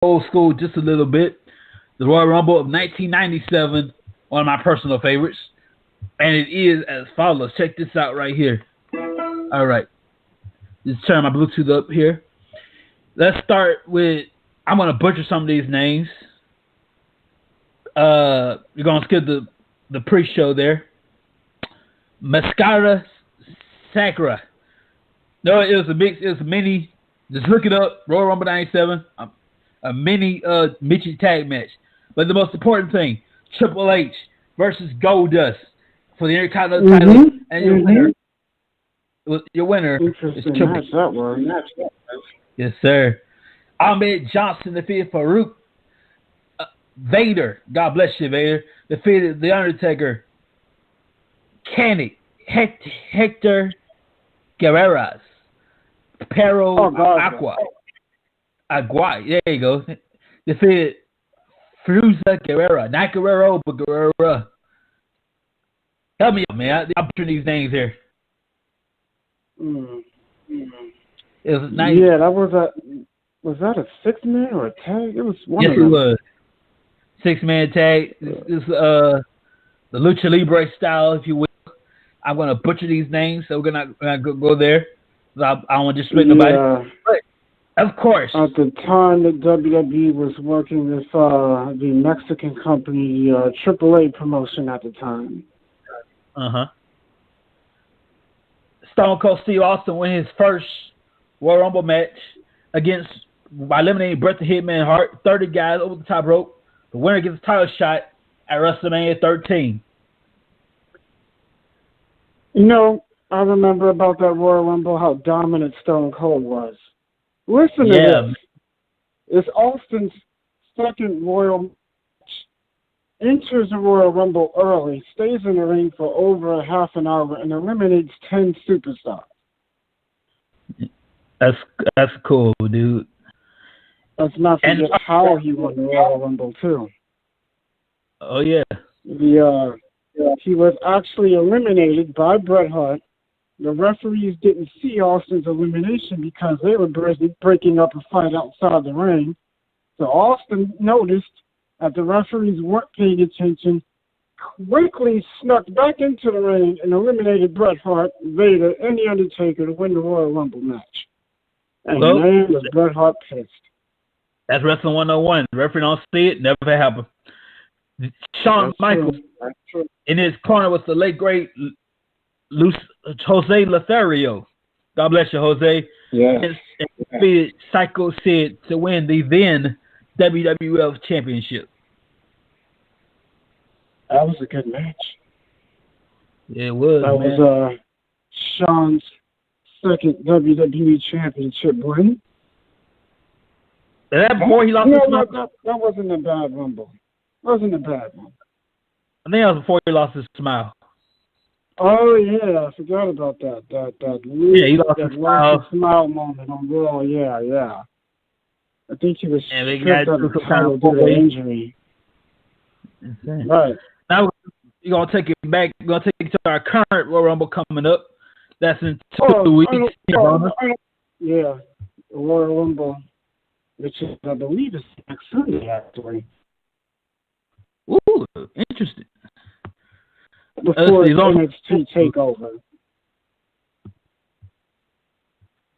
old school just a little bit. The Royal Rumble of 1997, one of my personal favorites. And it is as follows. Check this out right here. All right. Just turn my Bluetooth up here. Let's start with, I'm going to butcher some of these names. You're going to skip the pre-show there. Mascara Sakura. No, it was a mini, just look it up, Royal Rumble 97, a mini Michi tag match. But the most important thing, Triple H versus Goldust for the Intercontinental title, and your winner is Triple H. That one. Yes, sir. Ahmed Johnson defeated Farouk. Vader, God bless you, Vader, defeated The Undertaker. Hector Guerreras. Pero Agua. There you go. Defeated Fruza Guerrera. Not Guerrero, but Guerrera. Help me out, man. I'm putting these names here. It was nice. Yeah, was that a 6-man or a tag? It was one Yes, of them. it was. 6-man tag. This the Lucha Libre style, if you will. I'm going to butcher these names, so we're going to go there. I don't want to disrespect nobody. But, of course. At the time that WWE was working with the Mexican company, AAA promotion at the time. Stone Cold Steve Austin won his first Royal Rumble match by eliminating Bret the Hitman Hart. 30 guys over the top rope. The winner gets a title shot at WrestleMania 13. You know, I remember about that Royal Rumble how dominant Stone Cold was. Listen to this. It's Austin's second Royal match. Enters the Royal Rumble early, stays in the ring for over a half an hour, and eliminates 10 superstars. That's cool, dude. Let's not forget how he won the Royal Rumble, too. Oh, yeah. He was actually eliminated by Bret Hart. The referees didn't see Austin's elimination because they were breaking up a fight outside the ring. So Austin noticed that the referees weren't paying attention, quickly snuck back into the ring and eliminated Bret Hart, Vader, and The Undertaker to win the Royal Rumble match. And man, was Bret Hart pissed. That's Wrestling 101. The referee don't see it, never happened. Shawn Michaels in his corner was the late great Jose Lothario. God bless you, Jose. Yeah. And defeated Psycho Sid to win the then WWF Championship. That was a good match. Yeah, it was. That was Shawn's second WWE Championship win. And that before he lost his smile? That wasn't a bad Rumble. Wasn't a bad one. I think that was before he lost his smile. Oh yeah, I forgot about that. He lost his smile moment on Raw. Yeah. I think he was stripped of the title due to injury. Right. Now we're gonna take it back. We're gonna take it to our current Royal Rumble coming up. That's in 2 weeks. Yeah, the Royal Rumble, which is, I believe, is next Sunday actually. Ooh, interesting. Before the NXT takeover.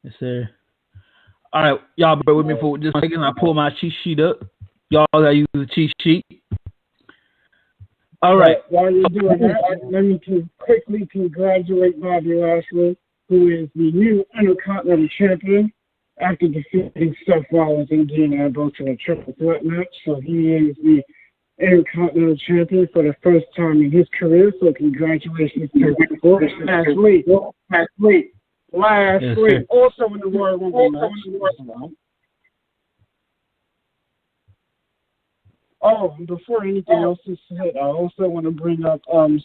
Yes, sir. All right, y'all bear with me for just a second. I pull my cheat sheet up. Y'all gotta use the cheat sheet. All right. While you're doing that, let me quickly congratulate Bobby Lashley, who is the new Intercontinental Champion after defeating Seth Rollins and Dean Ambrose in a triple threat match. So he is the Intercontinental Champion for the first time in his career. So congratulations to Lashley. Lashley, also in the Royal Rumble match. Oh, before anything else is said, I also want to bring up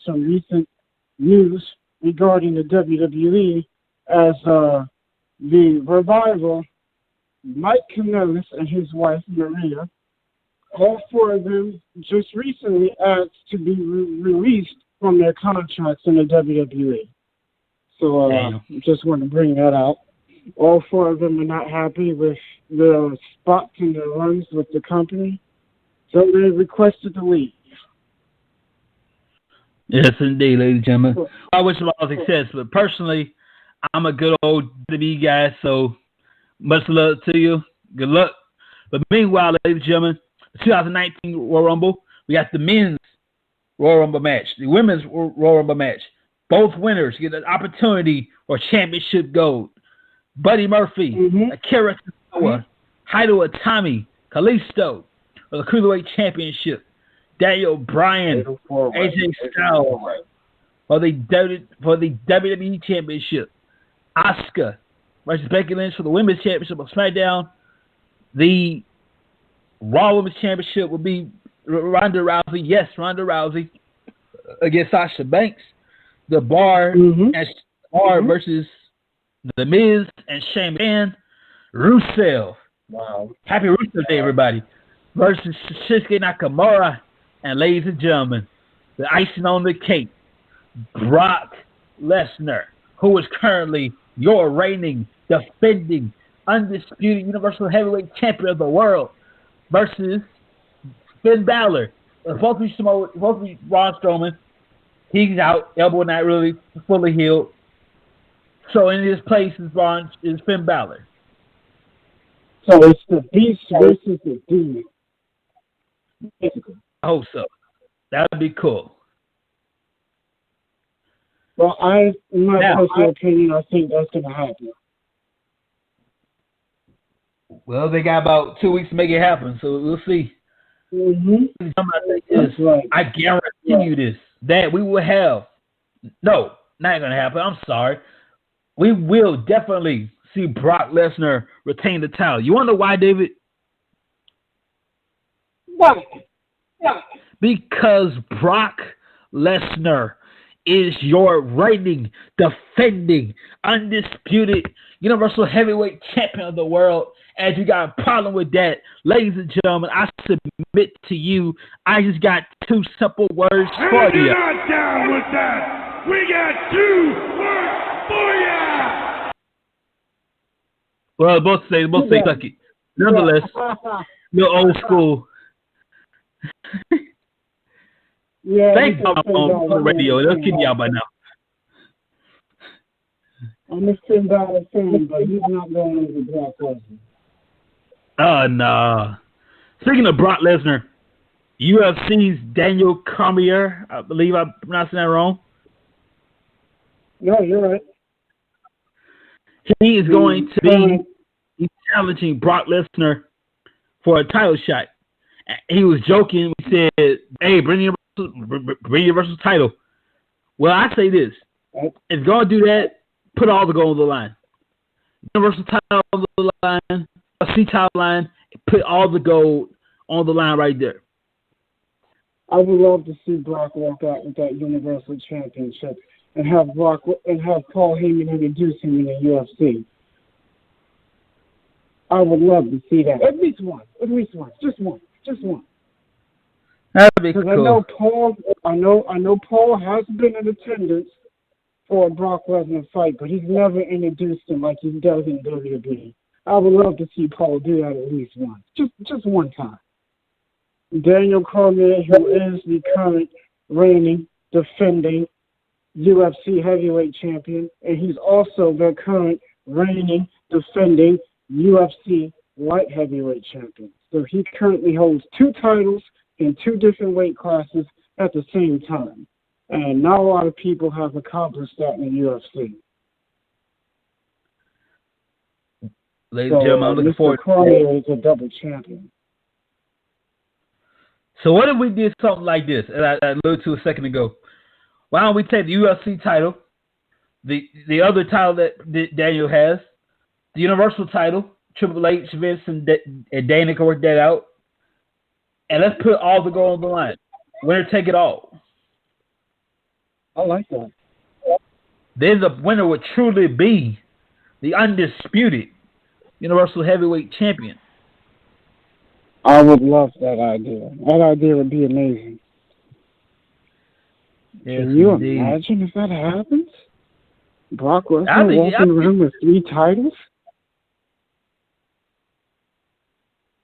some recent news regarding the WWE as the Revival, Mike Kanellis and his wife Maria, all four of them just recently asked to be released from their contracts in the WWE. So just want to bring that out. All four of them are not happy with the spots and the runs with the company, so they requested to leave. Yes, indeed, ladies and gentlemen. I wish them all success, but personally, I'm a good old WWE guy, so much love to you. Good luck. But meanwhile, ladies and gentlemen, the 2019 Royal Rumble, we got the men's Royal Rumble match, the women's Royal Rumble match. Both winners get an opportunity for championship gold. Buddy Murphy, Akira Tozawa, Hideo Itami, Kalisto for the Cruiserweight Championship. Daniel Bryan, AJ Styles for the WWE Championship. Asuka versus Becky Lynch for the Women's Championship of SmackDown. The Raw Women's Championship will be Ronda Rousey. Yes, Ronda Rousey against Sasha Banks. The Bar versus The Miz and Shane McMahon. Rusev. Wow. Happy Rusev Day, everybody. Versus Shinsuke Nakamura. And ladies and gentlemen, the icing on the cake, Brock Lesnar, who is currently your reigning, defending, undisputed Universal Heavyweight Champion of the world, versus Finn Balor. Both be Braun Strowman. He's out, elbow not really fully healed. So in his place is Finn Balor. So it's the Beast versus the Demon. I hope so. That would be cool. Well, in my personal opinion, I think that's going to happen. Well, they got about 2 weeks to make it happen, so we'll see. I guarantee you this, that we will have, no, not going to happen, I'm sorry. We will definitely see Brock Lesnar retain the title. You want to know why, David? Why? Because Brock Lesnar is your reigning, defending, undisputed Universal Heavyweight Champion of the world. As you got a problem with that, ladies and gentlemen, I submit to you, I just got two simple words for you. We're not down with that. We got 2 words for you. Well, both say suck it. Nonetheless, you're old school. Thank God I'm on the radio. They'll keep me out by now. I'm a Finn Balor fan, but he's not going over Brock Lesnar. Oh, no. Speaking of Brock Lesnar, UFC's Daniel Cormier, I believe I'm pronouncing that wrong. No, you're right. He is going to be challenging Brock Lesnar for a title shot. He was joking. He said, hey, bring your Universal title. Well, I say this. If you're going to do that, put all the gold on the line. Universal title on the line, UFC title line, put all the gold on the line right there. I would love to see Brock walk out with that Universal Championship and have Paul Heyman introduce him in the UFC. I would love to see that. At least one. Just one. That'd be cool. I know Paul has been in attendance for a Brock Lesnar fight, but he's never introduced him like he does in WWE. I would love to see Paul do that at least once. Just one time. Daniel Cormier, who is the current reigning, defending UFC heavyweight champion, and he's also the current reigning, defending UFC light heavyweight champion. So he currently holds 2 titles in 2 different weight classes at the same time. And not a lot of people have accomplished that in the UFC. Ladies and gentlemen, I'm looking forward to Cormier is a double champion. So what if we did something like this, as I alluded to a second ago? Why don't we take the UFC title, the other title that Daniel has, the Universal title, Triple H, Vince, and Dana can work that out, and let's put all the gold on the line. Winner take it all. I like that. Then the winner would truly be the undisputed Universal Heavyweight Champion. I would love that idea. That idea would be amazing. Yes, can you indeed. imagine if that happens? Brock Lesnar walking around with 3 titles?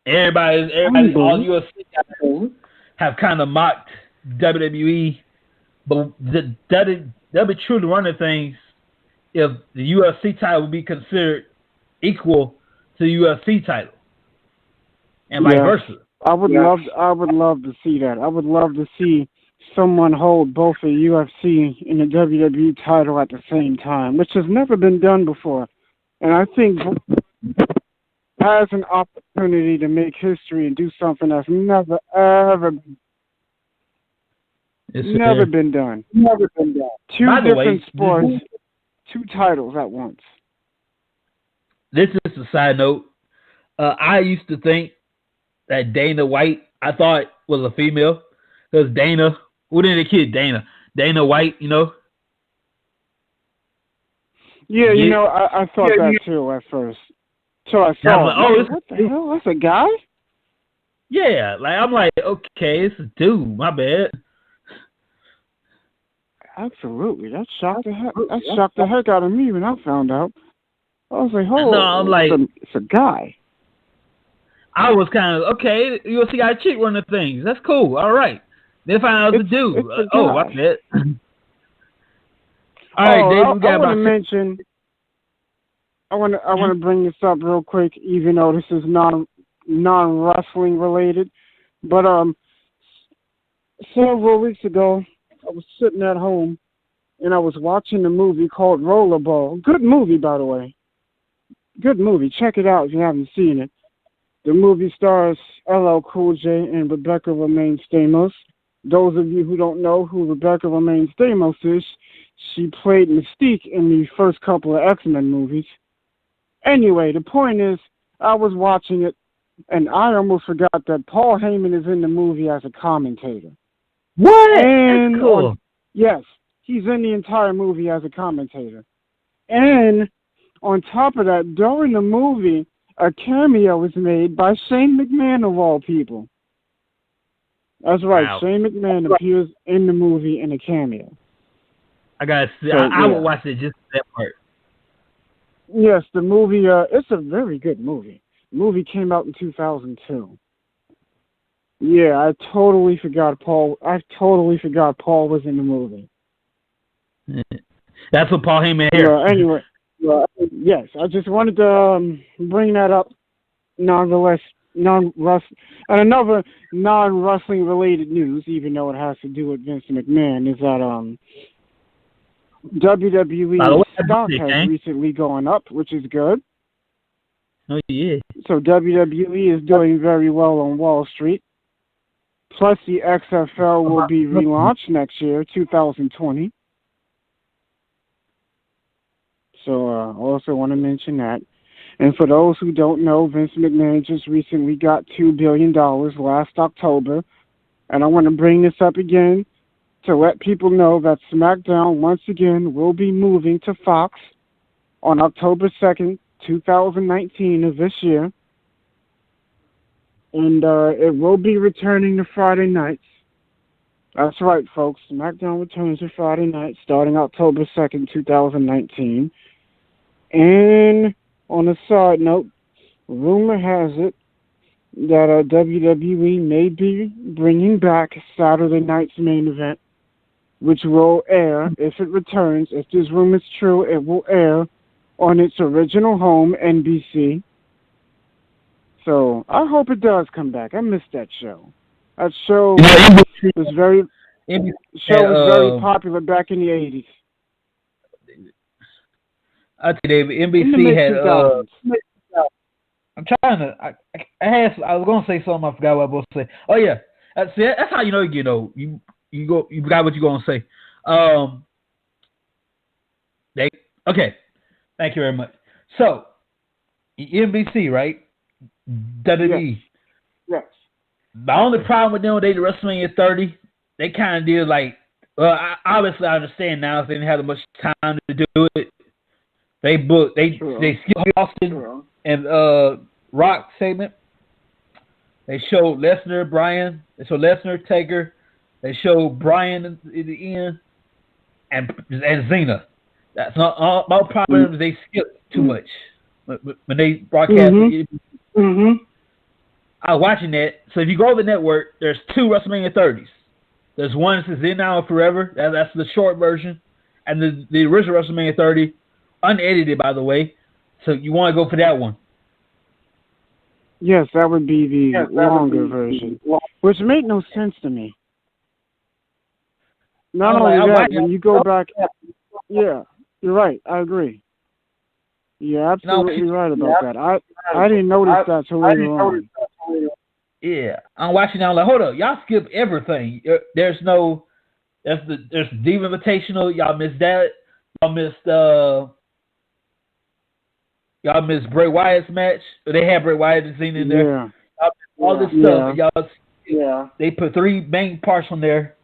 Everybody, all UFC guys have kind of mocked WWE, but they'll be truly running things if the UFC title would be considered equal to the UFC title, and vice versa. I would love to see that. I would love to see someone hold both the UFC and the WWE title at the same time, which has never been done before. And I think has an opportunity to make history and do something that's never been done. Never been done. Two different sports, two titles at once. This is a side note. I used to think that Dana White, I thought was a female, because Dana, who did the kid Dana White, you know. Yeah, you know, I thought that too at first. So I saw, what the hell? That's a guy? Yeah, like I'm like, okay, it's a dude. My bad. Absolutely, that shocked the heck out of me when I found out. I was like, "Oh, no, I'm like, it's a guy." I was kind of okay. You'll see, I cheat one of the things. That's cool. All right. Then find out it's a dude. Oh, I bet. All right, Dave. We got I want to mention. I want to bring this up real quick, even though this is non-wrestling related. But several weeks ago, I was sitting at home and I was watching a movie called Rollerball. Good movie, by the way. Good movie. Check it out if you haven't seen it. The movie stars LL Cool J and Rebecca Romaine Stamos. Those of you who don't know who Rebecca Romaine Stamos is, she played Mystique in the first couple of X-Men movies. Anyway, the point is, I was watching it, and I almost forgot that Paul Heyman is in the movie as a commentator. What? And that's cool. Yes, he's in the entire movie as a commentator. And on top of that, during the movie, a cameo was made by Shane McMahon, of all people. That's right. Wow. Shane McMahon appears in the movie in a cameo. I gotta see. I will watch it just that part. Yes, the movie. It's a very good movie. The movie came out in 2002. Yeah, I totally forgot Paul was in the movie. That's what Paul Heyman here. Anyway, yes, I just wanted to bring that up. Nonetheless, and another non-wrestling related news, even though it has to do with Vince McMahon, is that WWE stock has recently gone up, which is good. Oh yeah. So WWE is doing very well on Wall Street. Plus, the XFL will be relaunched next year, 2020. So I also want to mention that. And for those who don't know, Vince McMahon just recently got $2 billion last October. And I want to bring this up again to let people know that SmackDown, once again, will be moving to Fox on October 2nd, 2019 of this year. And it will be returning to Friday nights. That's right, folks. SmackDown returns to Friday nights starting October 2nd, 2019. And on a side note, rumor has it that WWE may be bringing back Saturday night's main event, which will air, if it returns, if this rumor is true, it will air on its original home, NBC. So I hope it does come back. I missed that show. That show was very popular back in the 80s. I'll tell you, David, NBC had. I'm trying to. I was gonna say something. I forgot what I was going to say. Oh yeah, that's how you know you get old. You forgot what you're gonna say. Okay. Thank you very much. So, NBC, right? WWE. Yes. The only problem with them, they did WrestleMania 30. They kind of did like. Well, obviously I understand now if they didn't have much time to do it. They skipped Austin and Rock segment. They showed Lesnar, Bryan. They showed Lesnar, Taker. They showed Bryan at the end, and Cena. That's not my problem. They skipped too much when they broadcast. I was watching that. So if you go to the network, there's 2 WrestleMania 30s. There's one that says In Now and Forever. That's the short version. And the original WrestleMania 30, unedited, by the way. So you want to go for that one. Yes, that would be the longer version, which made no sense to me. Not only that, when you go back, yeah, you're right. I agree. You're absolutely right about that. I didn't notice that till later on. Yeah, I'm watching now. I'm like, hold up, y'all skip everything. There's the Diva Invitational. Y'all missed that. Y'all missed Bray Wyatt's match. They had Bray Wyatt and Cena in there. Yeah. All this stuff. Y'all, they put 3 main parts on there,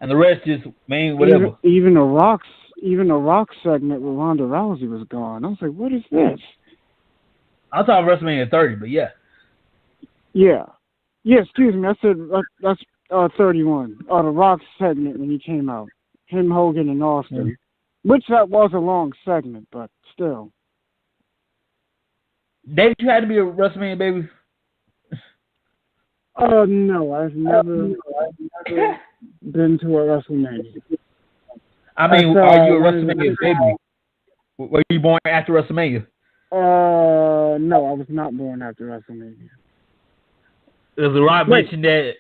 and the rest is main whatever. Even the Rock segment with Ronda Rousey was gone. I was like, what is this? I'm talking WrestleMania 30, but yeah. Yeah. Yeah, excuse me. I said that's 31. The Rock segment when he came out. Him, Hogan, and Austin. Which that was a long segment, but still. David, you had to be a WrestleMania baby? No. I've never been to a WrestleMania. I mean, are you a WrestleMania baby? Were you born after WrestleMania? No, I was not born after WrestleMania. There's a lot mentioned that it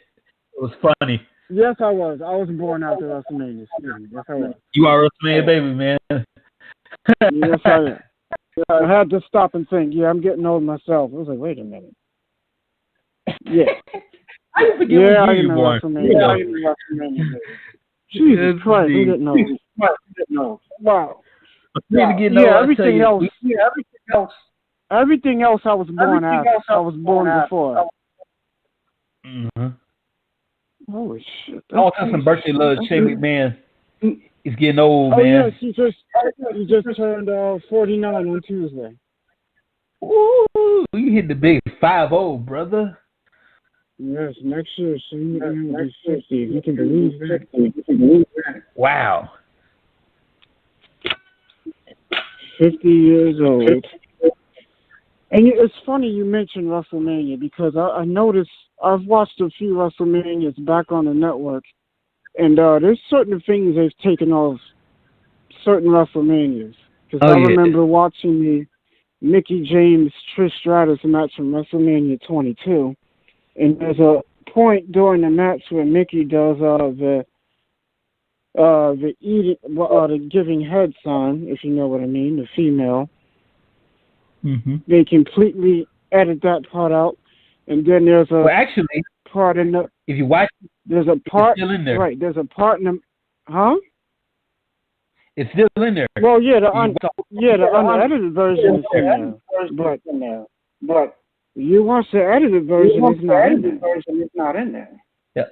was funny. Yes, I was. I was born after WrestleMania. Yes, I was. You are a WrestleMania baby, man. Yes, I am. I had to stop and think. Yeah, I'm getting old myself. I was like, wait a minute. Yeah. I forget when you were born. WrestleMania. Jesus Christ, I'm getting old. Wow. Everything else I was born after. I was born before. Mm-hmm. Holy shit. All kinds of birthday love. Shane McMahon. He's getting old, man. Yes, he just turned 49 on Tuesday. Ooh, you hit the big 50, brother. Yes, next year Shane McMahon will be 50. You can believe that. Wow. 50 years old. And it's funny you mentioned WrestleMania because I noticed I've watched a few WrestleManias back on the network, and there's certain things they've taken off certain WrestleManias. Because I remember watching the Mickie James Trish Stratus match from WrestleMania 22, and there's a point during the match where Mickie does the giving head sign, if you know what I mean, the female. Mm-hmm. They completely edit that part out, and then there's a part in the. If you watch, there's a part it's still in there. Right. There's a part in the. Huh? It's still in there. Well, yeah, the unedited version is in there, but you watch the edited version, it's not in there. Yeah,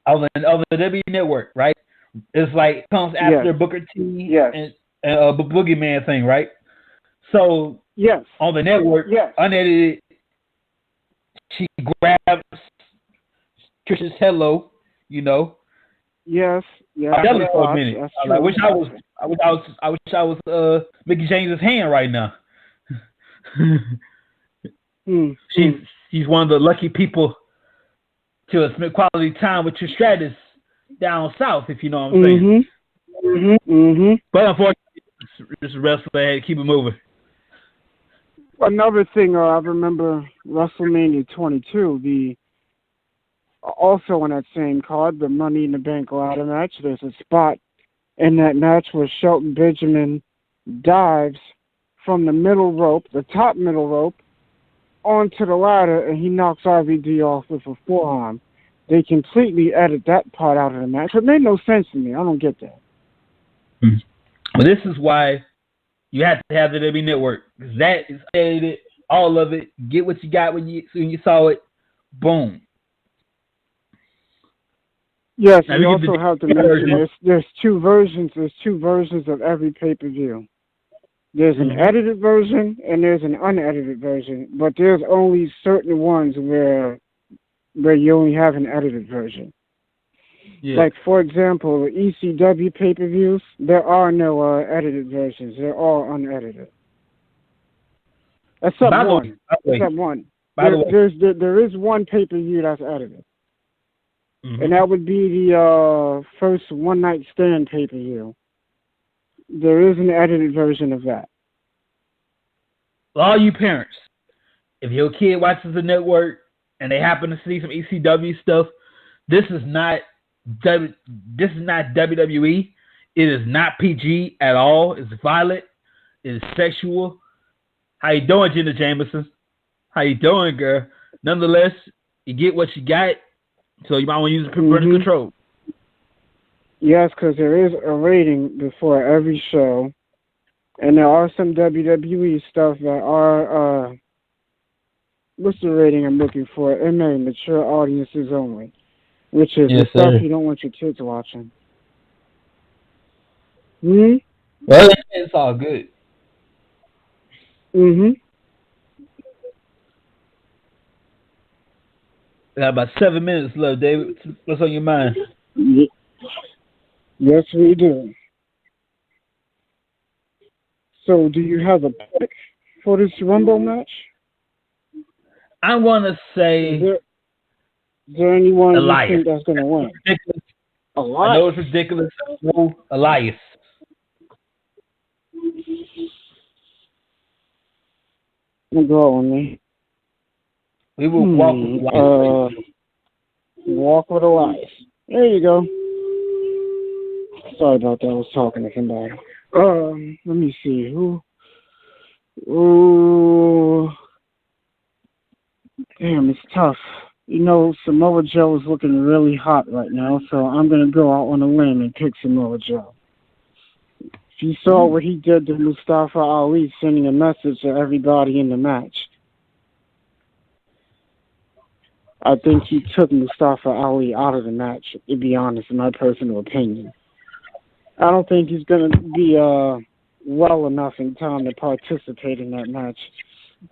on the W Network, right? It's like comes after Booker T and Boogeyman thing, right? So on the network, unedited, she grabs Trish's hello, you know. Yes. I was for a minute. I wish I was Mickie James's hand right now. She's one of the lucky people to spend quality time with Trish Stratus down south, if you know what I'm saying. Mm-hmm. But unfortunately, this wrestler had to keep it moving. Another thing, I remember WrestleMania 22, also on that same card, the Money in the Bank ladder match. There's a spot in that match where Shelton Benjamin dives from the middle rope, the top middle rope, onto the ladder, and he knocks RVD off with a forearm. They completely edit that part out of the match. It made no sense to me. I don't get that. Well, this is why you have to have the W Network. Because that is edited, all of it. Get what you got when you saw it. Boom. Yes, you also have to mention there's two versions. There's 2 versions of every pay-per-view. There's an edited version and there's an unedited version, but there's only certain ones where you only have an edited version. Yeah. Like, for example, the ECW pay-per-views, there are no edited versions. They're all unedited. Except one. By the way, there is one pay-per-view that's edited. mm-hmm. And that would be the first One Night Stand pay-per-view. There is an edited version of that. All you parents, if your kid watches the network and they happen to see some ECW stuff, this is not WWE. It is not PG at all. It's violent. It is sexual. How you doing, Jenna Jameson? How you doing, girl? Nonetheless, you get what you got, so you might want to use parental control. Yes, because there is a rating before every show, and there are some WWE stuff that are, what's the rating I'm looking for? MA, mature audiences only, which is the stuff you don't want your kids watching. Well, it's all good. We got about 7 minutes left, David. What's on your mind? Yes, we do. So, do you have a pick for this Rumble match? I'm going to say... Is there anyone you Elias. think that's going to win? Elias. I know it's ridiculous. No, Elias. Go on me. We will walk with Elias. Walk with Elias. There you go. Sorry about that. I was talking to somebody. Let me see. Ooh. Damn, it's tough. You know, Samoa Joe is looking really hot right now, so I'm going to go out on a limb and pick Samoa Joe. If you saw what he did to Mustafa Ali, sending a message to everybody in the match, I think he took Mustafa Ali out of the match, to be honest, in my personal opinion. I don't think he's going to be well enough in time to participate in that match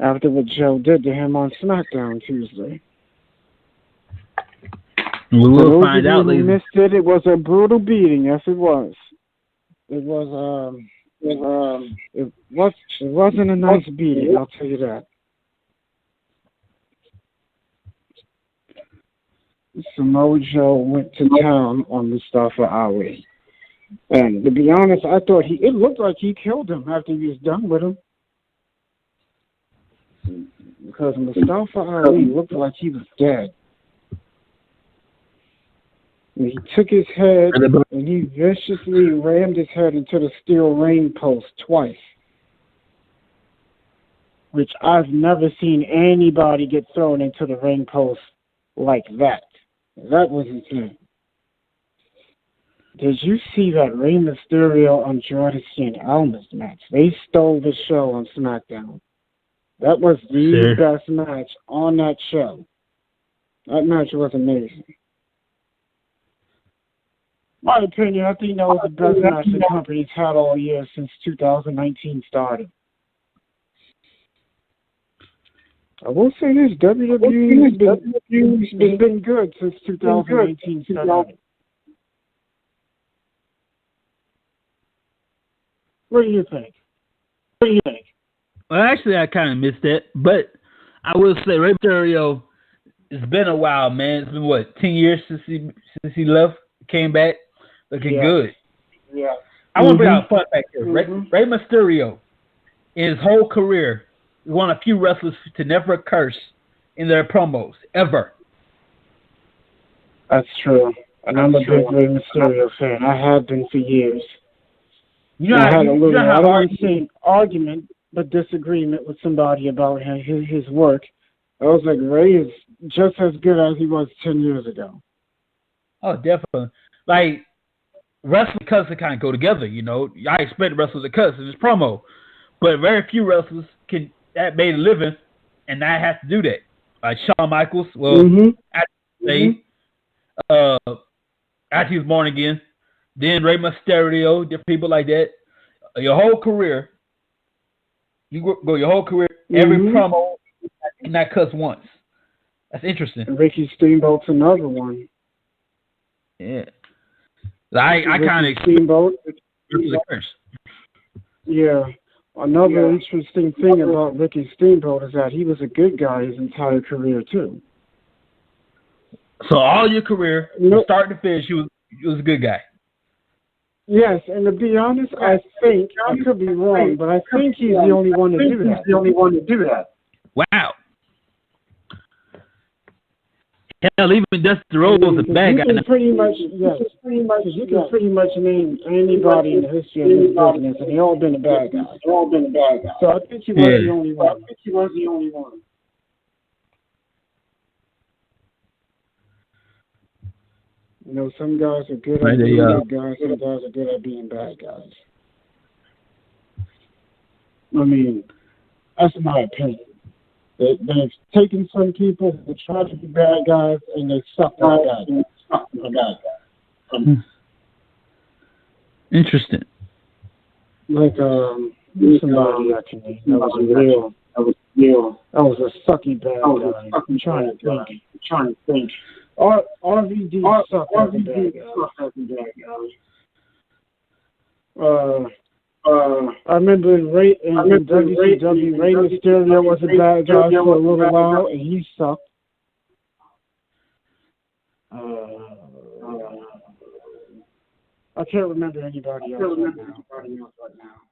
after what Joe did to him on SmackDown Tuesday. We will find out later. Missed it. It was a brutal beating. Yes, it was. It wasn't a nice beating. I'll tell you that. Samoa Joe went to town on Mustafa Ali. And to be honest, I thought it looked like he killed him after he was done with him. Because Mustafa Ali looked like he was dead. And he took his head and he viciously rammed his head into the steel ring post twice. Which I've never seen anybody get thrown into the ring post like that. That was insane. Did you see that Rey Mysterio and Jordan St. Almas match? They stole the show on SmackDown. That was the best match on that show. That match was amazing. My opinion, I think that was the best match the company's had all year since 2019 started. I will say this, WWE has been good since 2019 started. What do you think? Well, actually, I kind of missed that, but I will say Rey Mysterio, it's been a while, man. It's been, 10 years since he left, came back, looking good. Yeah. I want to bring out a fun fact here. Rey Mysterio, in his whole career, is one of the few wrestlers to never curse in their promos, ever. That's true. And I'm a big Rey Mysterio fan. I have been for years. I had a little, I don't want to say argument, but disagreement with somebody about his work. I was like, Ray is just as good as he was 10 years ago. Oh, definitely. Like, wrestling and cussing kind of go together, you know. I expect wrestlers to cuss in this promo, but very few wrestlers that made a living and not have to do that. Like Shawn Michaels, after he was born again. Then Rey Mysterio, different people like that. Your whole career, every promo, you cannot cuss once. That's interesting. And Ricky Steamboat's another one. Yeah. I kind of Steamboat. Yeah. Another interesting thing about Ricky Steamboat is that he was a good guy his entire career too. So all your career, from start to finish, you was a good guy. Yes, and to be honest, I think I could be wrong, but I think he's the only one to do that. Wow. Hell, even Dusty Rhodes was a bad guy. You can pretty much name anybody in the history of this business, and they all been a bad guy. So I think he was the only one. You know, some guys are good at being good guys, some guys are good at being bad guys. I mean, that's my opinion. They've taken some people who try to be bad guys and they suck like bad guys. Interesting. Like somebody I can name that was a sucky bad guy. I'm trying to think. RVD sucked as a bad guy. I remember in WCW, Rey Mysterio was a bad guy for a little while, and he sucked. I can't remember anybody else right now.